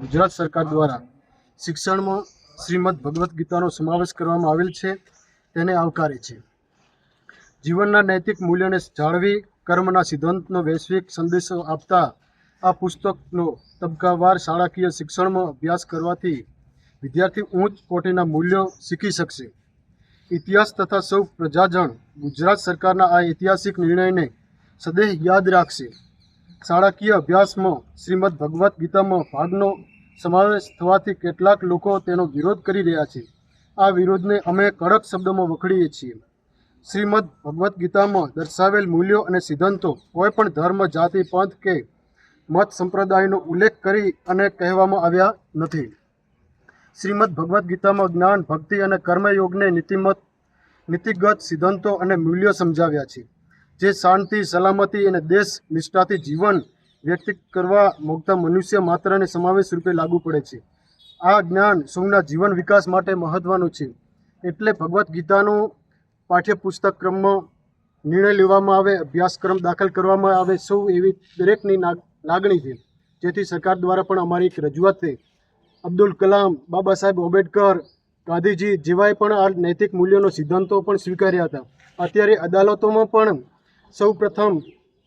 ગુજરાત સરકાર દ્વારા શિક્ષણમાં શ્રીમદ ભગવદ્ ગીતાનો સમાવેશ કરવામાં આવેલ છે તેને આવકારે છે। જીવનના નૈતિક મૂલ્યોને જાળવી કર્મના સિદ્ધાંતનો વૈશ્વિક સંદેશો આપતા આ પુસ્તકનો તબક્કાવાર શાળાકીય શિક્ષણમાં અભ્યાસ કરવાથી વિદ્યાર્થી ઉચ્ચ કોટીના મૂલ્યો શીખી શકશે। ઇતિહાસ તથા સૌ પ્રજાજન ગુજરાત સરકારના આ ઐતિહાસિક નિર્ણયને સદૈવ યાદ રાખશે। શાળાકીય અભ્યાસમાં શ્રીમદ ભગવદ્ ગીતામાં ભાગનો સમાવેશ થવાથી કેટલાક લોકો તેનો વિરોધ કરી રહ્યા છે। આ વિરોધને અમે કડક શબ્દોમાં વખોડીએ છીએ। શ્રીમદ ભગવદ્ ગીતામાં દર્શાવેલ મૂલ્યો અને સિદ્ધાંતો કોઈપણ ધર્મ, જાતિ, પંથ કે મત સંપ્રદાયનો ઉલ્લેખ કરી અને કહેવામાં આવ્યા નથી। શ્રીમદ ભગવદ્ ગીતામાં જ્ઞાન, ભક્તિ અને કર્મયોગને નીતિગત સિદ્ધાંતો અને મૂલ્યો સમજાવ્યા છે, જે શાંતિ, સલામતી અને દેશ નિષ્ઠાથી જીવન વ્યક્ત કરવા માંગતા મનુષ્ય માત્રને સમાવેશ રૂપે લાગુ પડે છે। આ જ્ઞાન સૌના જીવન વિકાસ માટે મહત્વનું છે, એટલે ભગવદ્ ગીતાનું પાઠ્યપુસ્તક ક્રમમાં નિર્ણય લેવામાં આવે, અભ્યાસક્રમ દાખલ કરવામાં આવે, સૌ એવી દરેકની લાગણી છે। જેથી સરકાર દ્વારા પણ અમારી એક રજૂઆત છે। અબ્દુલ કલામ, બાબા સાહેબ આંબેડકર, ગાંધીજી જેવાએ પણ આ નૈતિક મૂલ્યોનો સિદ્ધાંતો પણ સ્વીકાર્યા હતા। અત્યારે અદાલતોમાં પણ સૌ પ્રથમ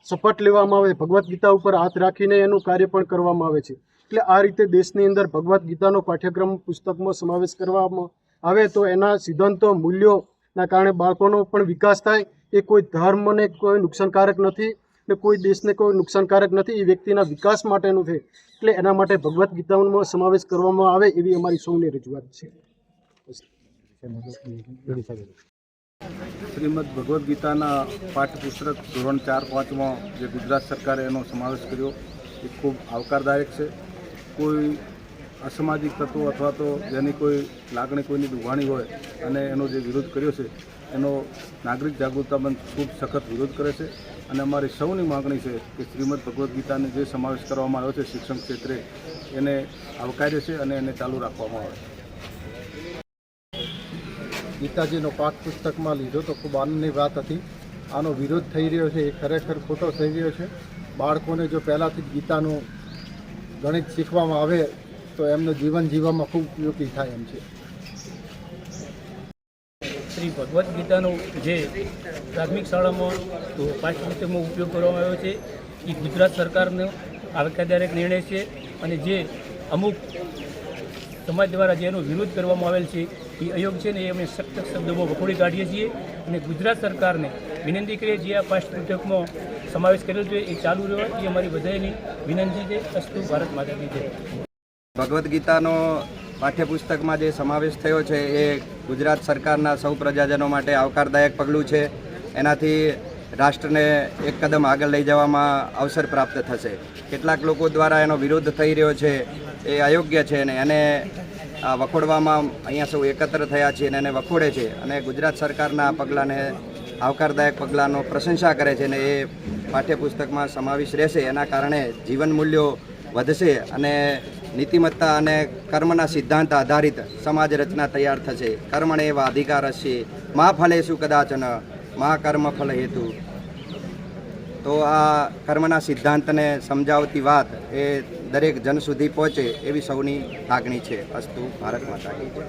શપથ લેવામાં આવે, ભગવદ્ ગીતા ઉપર હાથ રાખીને એનું કાર્ય પણ કરવામાં આવે છે। એટલે આ રીતે દેશની અંદર ભગવદ્ ગીતાનો પાઠ્યક્રમ પુસ્તકમાં સમાવેશ કરવામાં આવે તો એના સિદ્ધાંતો, મૂલ્યોના કારણે બાળકોનો પણ વિકાસ થાય। એ કોઈ ધર્મને કોઈ નુકસાનકારક નથી ને કોઈ દેશને કોઈ નુકસાનકારક નથી, એ વ્યક્તિના વિકાસ માટેનું છે। એટલે એના માટે ભગવદ્ ગીતામાં સમાવેશ કરવામાં આવે એવી અમારી સૌની રજૂઆત છે। શ્રીમદ ભગવદ્ ગીતાના પાઠ્યપુસ્તક ધોરણ 4-5માં જે ગુજરાત સરકારે એનો સમાવેશ કર્યો એ ખૂબ આવકારદાયક છે। કોઈ અસામાજિક તત્વો અથવા તો જેની કોઈ લાગણી કોઈની દુભાણી હોય અને એનો જે વિરોધ કર્યો છે એનો નાગરિક જાગૃતતા મંચ ખૂબ સખત વિરોધ કરે છે। અને અમારી સૌની માગણી છે કે શ્રીમદ ભગવદ્ ગીતાને જે સમાવેશ કરવામાં આવ્યો છે શિક્ષણ ક્ષેત્રે એને આવકાર્ય છે અને એને ચાલુ રાખવામાં આવે। ગીતાજીનો પાઠ પુસ્તકમાં લીધો તો ખૂબ આનંદની વાત હતી। આનો વિરોધ થઈ રહ્યો છે એ ખરેખર ખોટો થઈ રહ્યો છે। બાળકોને જો પહેલાંથી જ ગીતાનું ગણિત શીખવામાં આવે તો એમનું જીવન જીવવામાં ખૂબ ઉપયોગી થાય એમ છે। શ્રી ભગવદ્ ગીતાનો જે પ્રાથમિક શાળામાં પાઠ્યપુસ્તકમાં ઉપયોગ કરવામાં આવ્યો છે એ ગુજરાત સરકારનો આવકારદાયક નિર્ણય છે। અને જે અમુક સમાજ દ્વારા જેનો વિરોધ કરવામાં આવેલ છે એ અયોગ્ય છે ને એ અમે સખ્ત શબ્દોમાં વખોડી કાઢીએ છીએ। અને ગુજરાત સરકારને વિનંતી કરીએ જે આ પાઠ્યપુસ્તકમાં સમાવેશ કરેલો છે એ ચાલુ રહે એ અમારી બધાની વિનંતી છે। અસ્તુ ભારત માતા કી જય। ભગવદ્ ગીતાનો પાઠ્યપુસ્તકમાં જે સમાવેશ થયો છે એ ગુજરાત સરકારના સૌ પ્રજાજનો માટે આવકારદાયક પગલું છે। એનાથી રાષ્ટ્રને એક કદમ આગળ લઈ જવામાં અવસર પ્રાપ્ત થશે। કેટલાક લોકો દ્વારા એનો વિરોધ થઈ રહ્યો છે એ અયોગ્ય છે અને એને વખોડવામાં અહીંયા સૌ એકત્ર થયા છે અને એને વખોડે છે અને ગુજરાત સરકારના આ પગલાંને આવકારદાયક પગલાંનો પ્રશંસા કરે છે અને એ પાઠ્યપુસ્તકમાં સમાવેશ રહેશે। એના કારણે જીવન મૂલ્યો વધશે અને નીતિમત્તા અને કર્મના સિદ્ધાંત આધારિત સમાજ રચના તૈયાર થશે। કર્મણે એવા અધિકાર હશે મા ફલેષુ કદાચન મા કર્મ ફલ હેતુ। તો આ કર્મના સિદ્ધાંતને સમજાવતી વાત એ દરેક જન સુધી પહોંચે એવી સૌની લાગણી છે। અસ્તુ ભારત માતા કી જય।